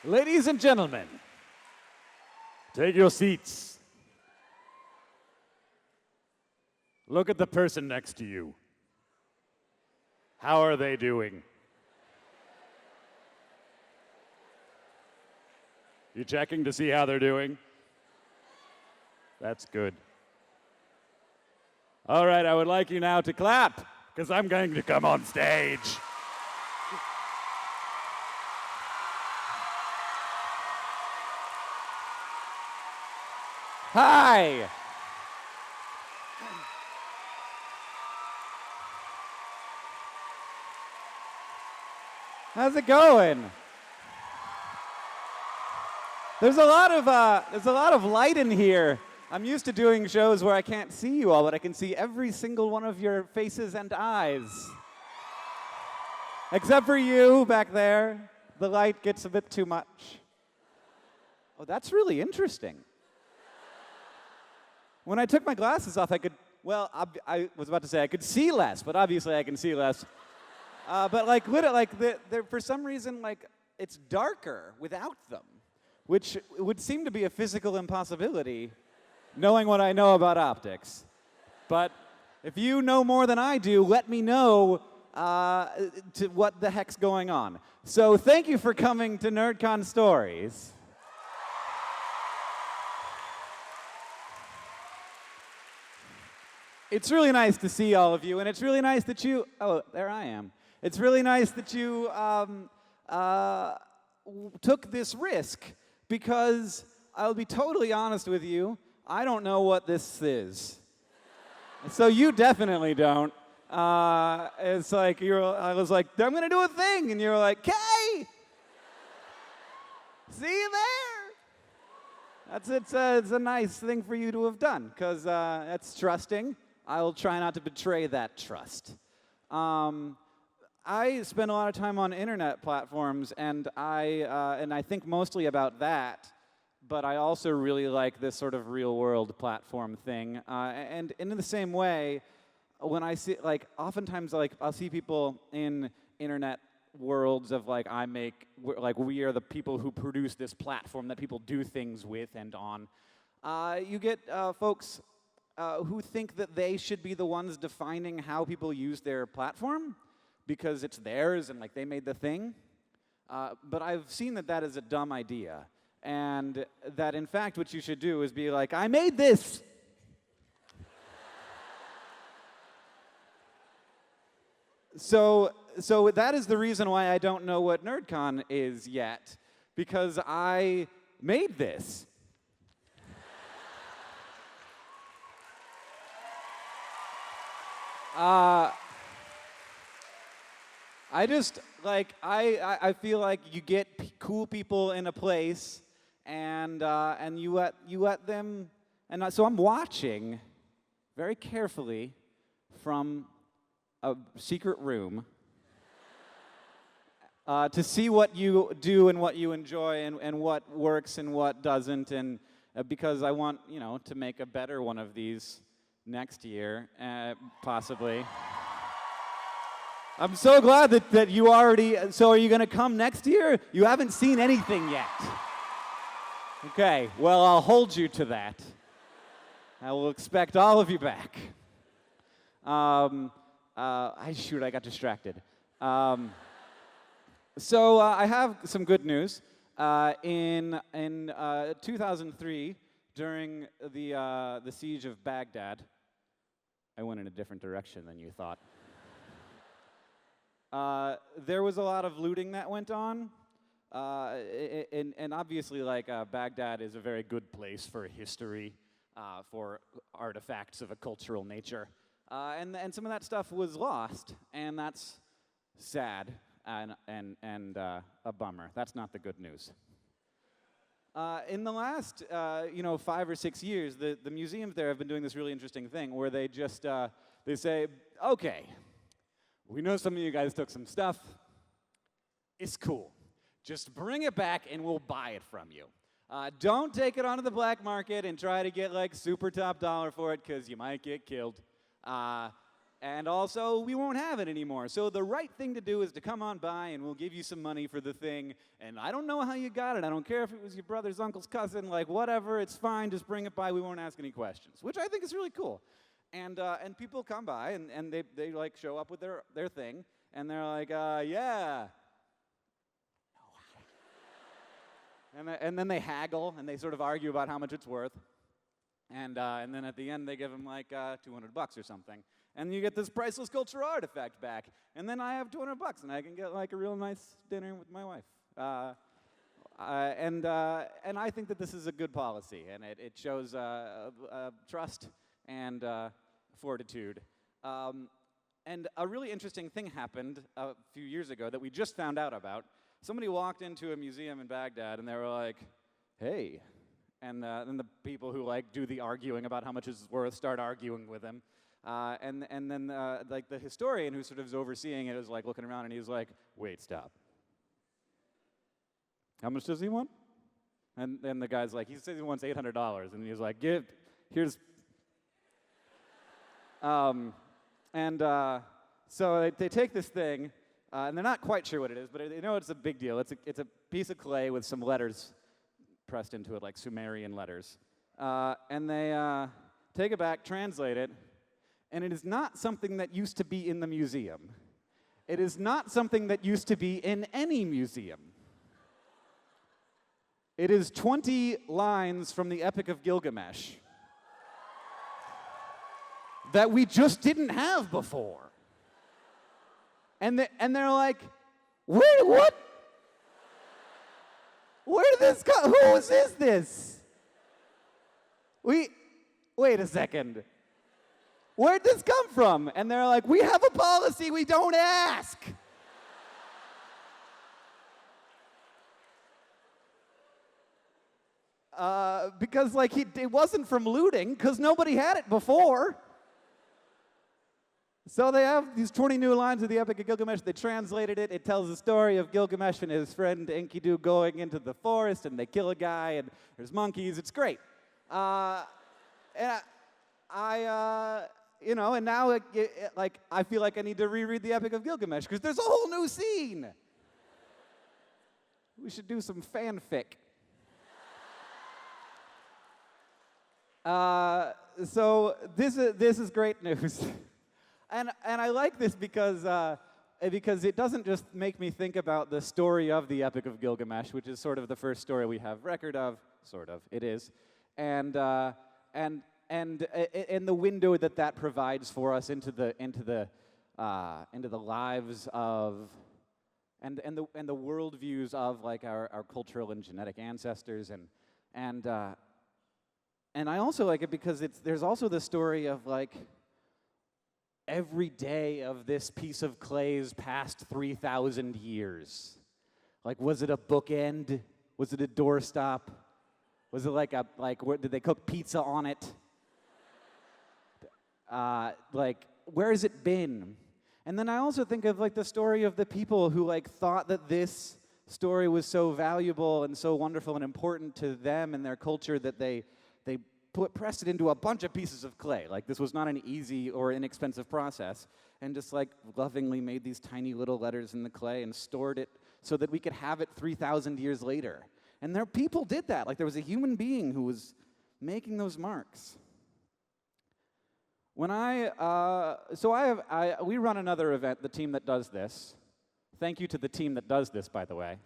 Ladies and gentlemen, take your seats. Look at the person next to you. How are they doing? You checking to see how they're doing? That's good. All right, I would like you now to clap, because I'm going to come on stage. Hi. How's it going? There's a lot of light in here. I'm used to doing shows where I can't see you all, but I can see every single one of your faces and eyes. Except for you back there. The light gets a bit too much. Oh, that's really interesting. When I took my glasses off, I could, well, I was about to say I could see less, but obviously I can see less. But like, for some reason, like, it's darker without them, which would seem to be a physical impossibility, knowing what I know about optics. But if you know more than I do, let me know to what the heck's going on. So thank you for coming to NerdCon Stories. It's really nice to see all of you, and it's really nice that you, oh, there I am. It's really nice that you took this risk, because I'll be totally honest with you, I don't know what this is. So you definitely don't. It's like, I was like, I'm gonna do a thing, and you're like, "Kay! See you there!" It's a nice thing for you to have done, because that's trusting. I'll try not to betray that trust. I spend a lot of time on internet platforms, and I think mostly about that, but I also really like this sort of real-world platform thing. And in the same way, when I see, like, oftentimes, like, I'll see people in internet worlds of, like, we are the people who produce this platform that people do things with and on. You get folks who think that they should be the ones defining how people use their platform because it's theirs and like they made the thing. But I've seen that is a dumb idea. And that in fact what you should do is be like, I made this. So that is the reason why I don't know what NerdCon is yet, because I made this. I just, like, I feel like you get cool people in a place, and you let them, and so I'm watching very carefully from a secret room to see what you do and what you enjoy and what works and what doesn't, and because I want, to make a better one of these next year, possibly. I'm so glad that you already, so are you going to come next year? You haven't seen anything yet. Okay, well, I'll hold you to that. I will expect all of you back. Shoot, I got distracted. So I have some good news. In 2003, during the siege of Baghdad, I went in a different direction than you thought. There was a lot of looting that went on, and obviously, like, Baghdad is a very good place for history, for artifacts of a cultural nature, and some of that stuff was lost, and that's sad and a bummer. That's not the good news. In the last 5 or 6 years, the museums there have been doing this really interesting thing where they just they say, okay, we know some of you guys took some stuff. It's cool. Just bring it back and we'll buy it from you. Don't take it onto the black market and try to get like super top dollar for it because you might get killed. And also, we won't have it anymore. So the right thing to do is to come on by, and we'll give you some money for the thing. And I don't know how you got it. I don't care if it was your brother's uncle's cousin. Like, whatever, it's fine. Just bring it by. We won't ask any questions, which I think is really cool. And people come by, and they like, show up with their thing. And they're like, yeah. And then they haggle, and they sort of argue about how much it's worth. And then at the end, they give them like $200 or something. And you get this priceless cultural artifact back. And then I have $200, and I can get like a real nice dinner with my wife. And I think that this is a good policy, and it shows trust and fortitude. And a really interesting thing happened a few years ago that we just found out about. Somebody walked into a museum in Baghdad, and they were like, hey. And then the people who like do the arguing about how much it's worth start arguing with him. And then like the historian who sort of is overseeing it was like looking around, and he was like, wait, stop. How much does he want? And then the guy's like, he says he wants $800, and he's like, here's. So they take this thing, and they're not quite sure what it is, but they know it's a big deal. It's a piece of clay with some letters pressed into it, like Sumerian letters. And they take it back, translate it, and it is not something that used to be in the museum. It is not something that used to be in any museum. It is 20 lines from the Epic of Gilgamesh that we just didn't have before. And they're like, wait, what? Where did this come? Whose is this? Wait a second. Where'd this come from? And they're like, we have a policy, we don't ask. Because like it wasn't from looting, because nobody had it before. So they have these 20 new lines of the Epic of Gilgamesh. They translated it. It tells the story of Gilgamesh and his friend Enkidu going into the forest, and they kill a guy, and there's monkeys. It's great. And and now I feel like I need to reread the Epic of Gilgamesh because there's a whole new scene. We should do some fanfic. So this is great news. And I like this because it doesn't just make me think about the story of the Epic of Gilgamesh, which is sort of the first story we have record of, sort of, it is, and the window that provides for us into the lives of and the worldviews of like our cultural and genetic ancestors, and I also like it because there's also the story of like every day of this piece of clay's past 3,000 years. Like, was it a bookend? Was it a doorstop? Was it where did they cook pizza on it? Where has it been? And then I also think of like the story of the people who like thought that this story was so valuable and so wonderful and important to them and their culture that they pressed it into a bunch of pieces of clay. Like, this was not an easy or inexpensive process, and just like lovingly made these tiny little letters in the clay and stored it so that we could have it 3,000 years later. And people did that. Like, there was a human being who was making those marks. When we run another event, the team that does this. Thank you to the team that does this, by the way.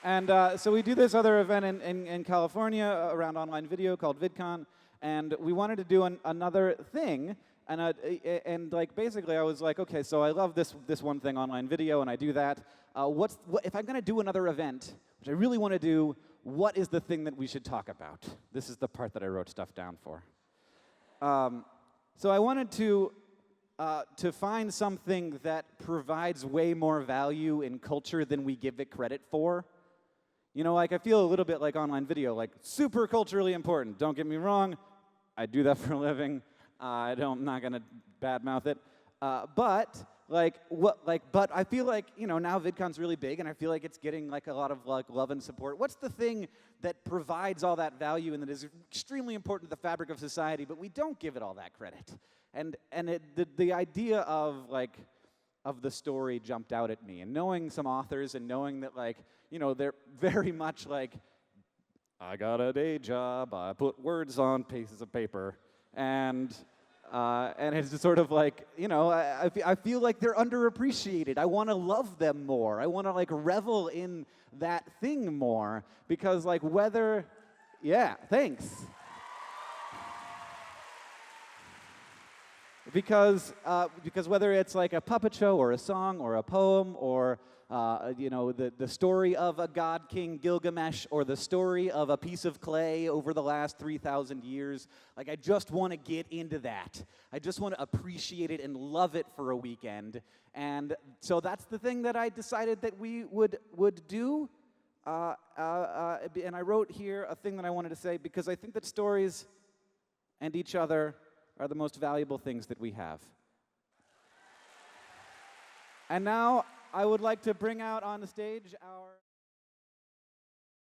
And so we do this other event in California around online video called VidCon, and we wanted to do another thing, and like basically I was like, okay, so I love this one thing, online video, and I do that. What if I'm going to do another event, which I really want to do? What is the thing that we should talk about? This is the part that I wrote stuff down for. So I wanted to find something that provides way more value in culture than we give it credit for. You know, like I feel a little bit like online video, like super culturally important. Don't get me wrong, I do that for a living. I'm not going to badmouth it. But I feel like, now VidCon's really big, and I feel like it's getting like a lot of like love and support. What's the thing that provides all that value and that is extremely important to the fabric of society, but we don't give it all that credit? And the idea of the story jumped out at me, and knowing some authors and knowing that they're very much like, I got a day job, I put words on pieces of paper, and it's just sort of like, I feel like they're underappreciated. I want to love them more. I want to revel in that thing more, because thanks. Because whether it's like a puppet show or a song or a poem or the story of a god king Gilgamesh or the story of a piece of clay over the last 3,000 years, I just want to get into that. I just want to appreciate it and love it for a weekend. And so that's the thing that I decided that we would do. And I wrote here a thing that I wanted to say, because I think that stories and each other are the most valuable things that we have. And now I would like to bring out on the stage our